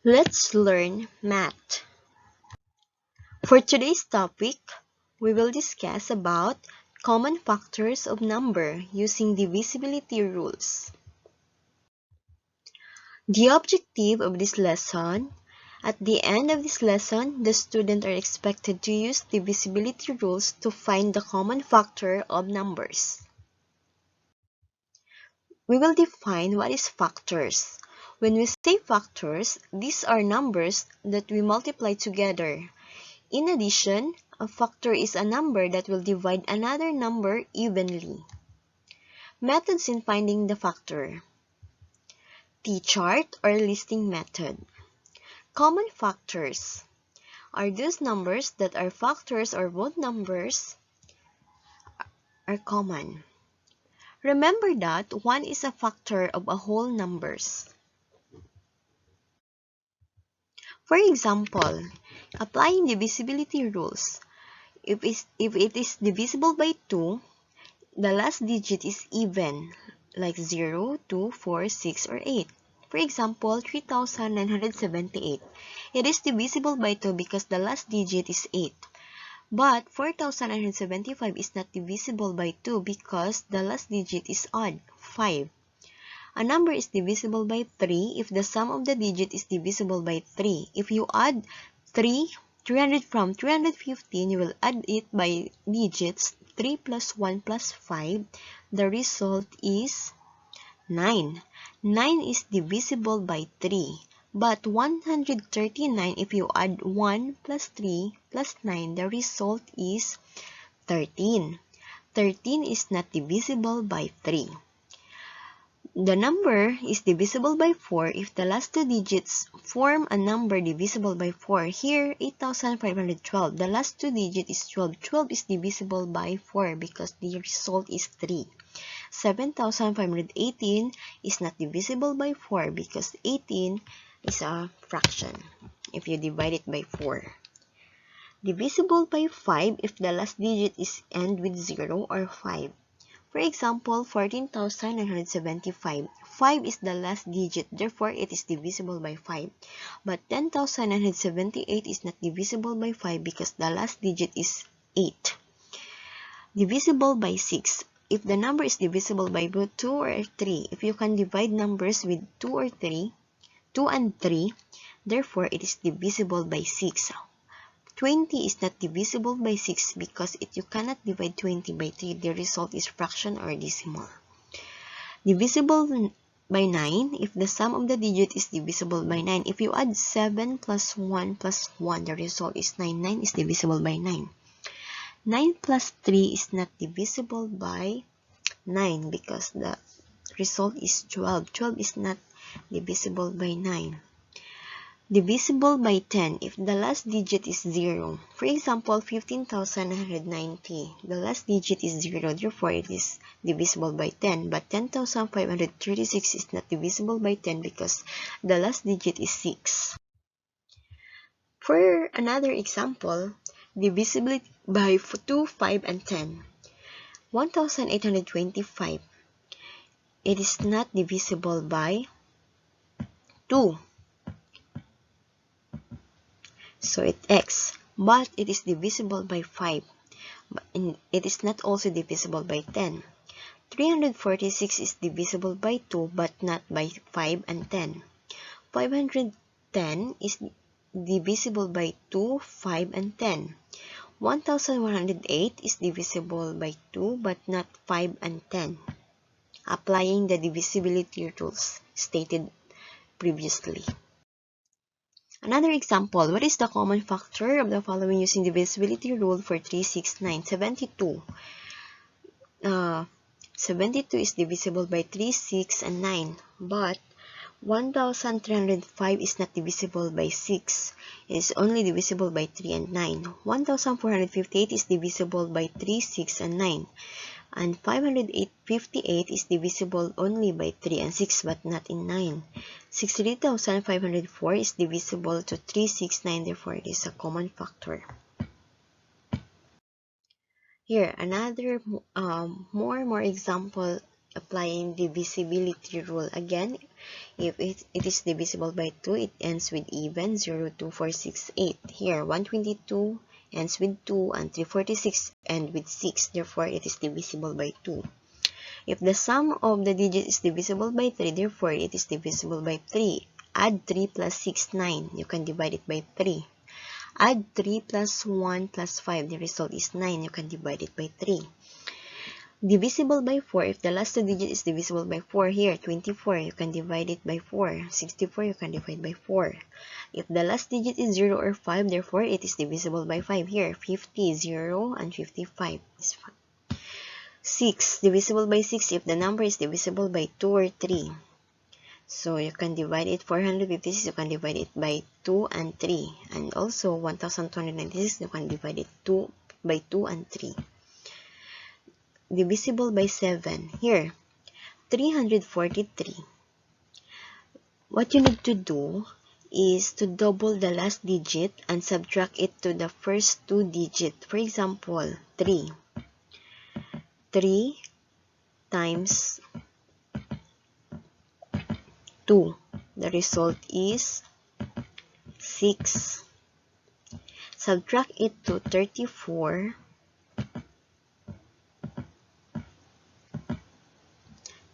Let's learn math. For today's topic, we will discuss about common factors of number using divisibility rules. The objective of this lesson, at the end of this lesson, the students are expected to use divisibility rules to find the common factor of numbers. We will define what is factors. When we say factors, these are numbers that we multiply together. In addition, a factor is a number that will divide another number evenly. Methods in finding the factor. T-chart or listing method. Common factors are those numbers that are factors or both numbers are common. Remember that 1 is a factor of a whole numbers. For example, applying divisibility rules. If it is divisible by 2, the last digit is even, like 0, 2, 4, 6, or 8. For example, 3,978. It is divisible by 2 because the last digit is 8. But 4,975 is not divisible by 2 because the last digit is odd, 5. A number is divisible by 3 if the sum of the digit is divisible by 3. If you add 300 from 315, you will add it by digits 3 plus 1 plus 5. The result is 9. 9 is divisible by 3. But 139, if you add 1 plus 3 plus 9, the result is 13. 13 is not divisible by 3. The number is divisible by 4 if the last two digits form a number divisible by 4. Here, 8,512. The last two digits is 12. 12 is divisible by 4 because the result is 3. 7,518 is not divisible by 4 because 18 is a fraction if you divide it by 4. Divisible by 5 if the last digit is end with 0 or 5. For example, 14,975. 5 is the last digit, therefore it is divisible by 5. But 10,978 is not divisible by 5 because the last digit is 8. Divisible by 6. If the number is divisible by 2 or 3, if you can divide numbers with 2 or 3, 2 and 3, therefore it is divisible by 6. 20 is not divisible by 6 because you cannot divide 20 by 3. The result is fraction or decimal. Divisible by 9 if the sum of the digit is divisible by 9. If you add 7 plus 1 plus 1, the result is 9. 9 is divisible by 9. 9 plus 3 is not divisible by 9 because the result is 12. 12 is not divisible by 9. Divisible by 10 if the last digit is 0. For example, 15,990. The last digit is 0, therefore it is divisible by 10. But 10,536 is not divisible by 10 because the last digit is 6. For another example, divisibility by 2, 5, and 10. 1,825. It is not divisible by 2. So it's x, but it is divisible by 5. And it is not also divisible by 10. 346 is divisible by 2 but not by 5 and 10. 510 is divisible by 2, 5, and 10. 1108 is divisible by 2 but not 5 and 10. Applying the divisibility rules stated previously. Another example, what is the common factor of the following using divisibility rule for 3, 6, 9? 72. 72 is divisible by 3, 6, and 9. But 1,305 is not divisible by 6. It is only divisible by 3 and 9. 1,458 is divisible by 3, 6, and 9. And 558 is divisible only by 3 and 6 but not in 9. 63,504 is divisible to 3, 6, 9, therefore it is a common factor. Here, another more example applying divisibility rule. Again, if it is divisible by 2, it ends with even 0, 2, 4, 6, 8. Here, 122 ends with 2 and 346 end with 6. Therefore, it is divisible by 2. If the sum of the digits is divisible by 3, therefore, it is divisible by 3. Add 3 plus 6, 9. You can divide it by 3. Add 3 plus 1 plus 5. The result is 9. You can divide it by 3. Divisible by 4. If the last two digits is divisible by 4, here, 24, you can divide it by 4. 64, you can divide by 4. If the last digit is 0 or 5, therefore, it is divisible by 5. Here, 50, 0, and 55 is 5. 6, divisible by 6 if the number is divisible by 2 or 3. So, you can divide it, 456, you can divide it by 2 and 3. And also, 1296, you can divide it by 2 and 3. Divisible by 7. Here, 343. What you need to do is to double the last digit and subtract it to the first two digits. For example, 3. 3 times 2. The result is 6. Subtract it to 34.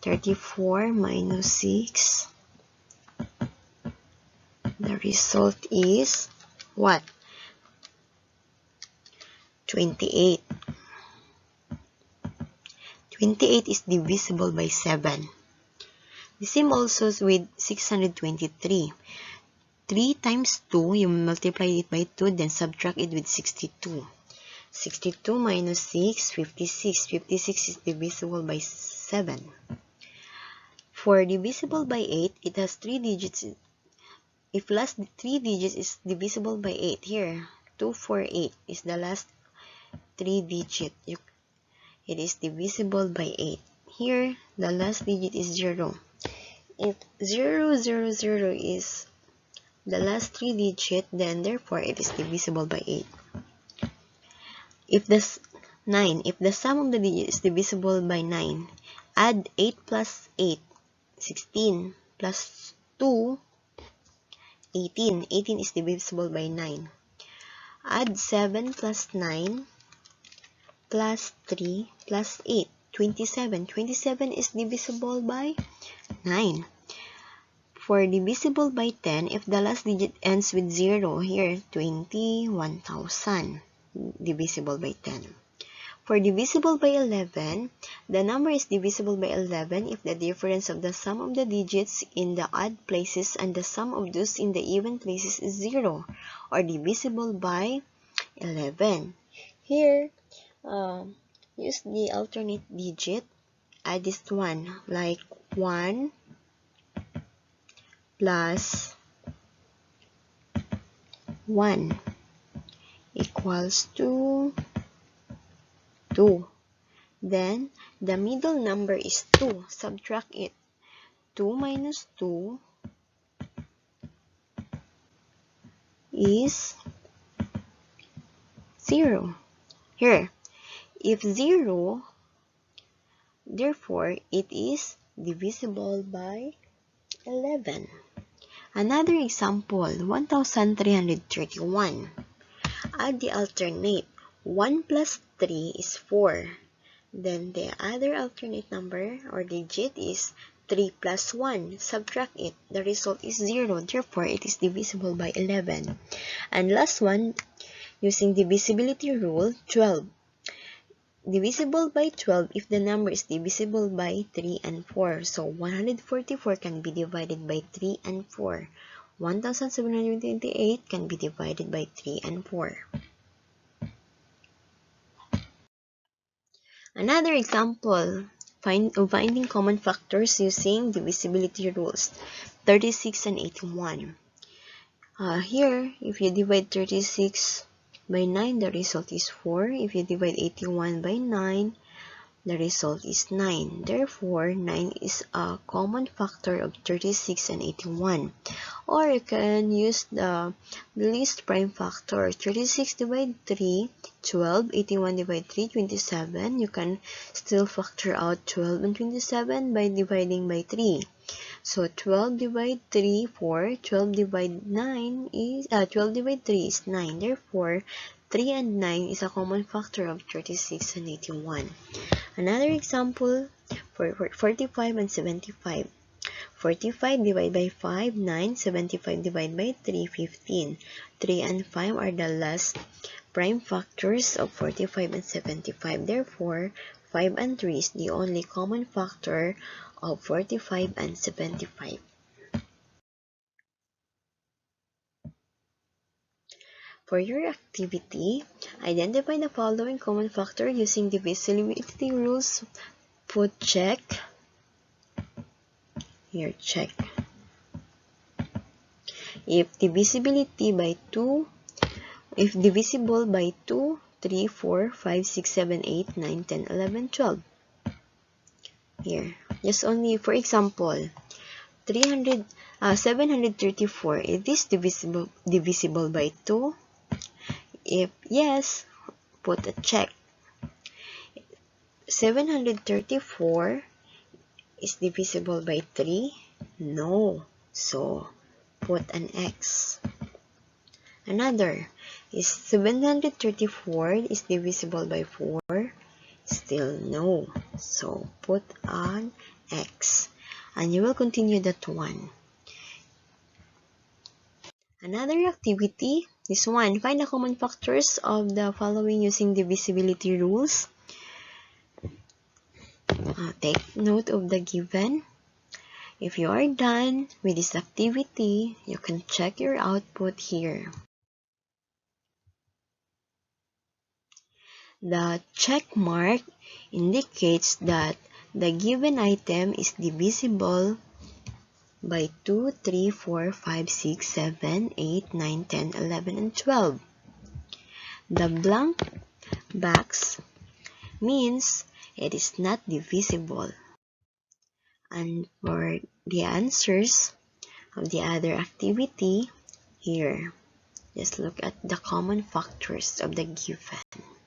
34 minus 6. The result is what? 28. 28 is divisible by 7. The same also with 623. 3 times 2, you multiply it by 2, then subtract it with 62. 62 minus 6, 56. 56 is divisible by 7. For divisible by 8, it has 3 digits. If last 3 digits is divisible by 8, here, 248 is the last 3 digit. It is divisible by 8. Here, the last digit is 0. If 0, 0, 0 is the last 3 digit, then therefore it is divisible by 8. If the 9, if the sum of the digits is divisible by 9, add 8 plus 8, 16, plus 2, 18. 18 is divisible by 9. Add 7 plus 9, plus 3, plus 8, 27. 27 is divisible by 9. For divisible by 10, if the last digit ends with 0, here, 21,000, divisible by 10. For divisible by 11, the number is divisible by 11 if the difference of the sum of the digits in the odd places and the sum of those in the even places is 0, or divisible by 11. Here, use the alternate digit. Add this one, like 1 plus 1 equals to 2. Then, the middle number is 2. Subtract it. 2 minus 2 is 0. Here, if 0, therefore, it is divisible by 11. Another example, 1331. Add the alternate. 1 plus 3 is 4. Then the other alternate number or digit is 3 plus 1. Subtract it. The result is 0. Therefore, it is divisible by 11. And last one, using divisibility rule, 12. Divisible by 12 if the number is divisible by 3 and 4. So, 144 can be divided by 3 and 4. 1728 can be divided by 3 and 4. Another example of finding common factors using divisibility rules, 36 and 81. Here, if you divide 36 by 9, the result is 4. If you divide 81 by 9, the result is 9. Therefore, 9 is a common factor of 36 and 81. Or you can use the least prime factor. 36 divided 3, 12. 81 divided 3, 27. You can still factor out 12 and 27 by dividing by 3. So 12 divided 3, 4. 12 divided 9 is 12 divided 3 is 9. Therefore, 3 and 9 is a common factor of 36 and 81. Another example for 45 and 75. 45 divided by 5, 9. 75 divided by 3, 15. 3 and 5 are the last prime factors of 45 and 75. Therefore, 5 and 3 is the only common factor of 45 and 75. For your activity, identify the following common factor using divisibility rules. Put check. Here, check. If divisible by 2, 3, 4, 5, 6, 7, 8, 9, 10, 11, 12. Here, just only for example, 734. Is this divisible by 2? If yes, put a check. 734 is divisible by 3? No. So, put an X. Another is 734 is divisible by 4? Still no. So, put an X. And you will continue that one. Another activity, this one, find the common factors of the following using divisibility rules. Take note of the given. If you are done with this activity, you can check your output here. The check mark indicates that the given item is divisible by 2, 3, 4, 5, 6, 7, 8, 9, 10, 11, and 12. The blank box means it is not divisible. And for the answers of the other activity, here, just look at the common factors of the given.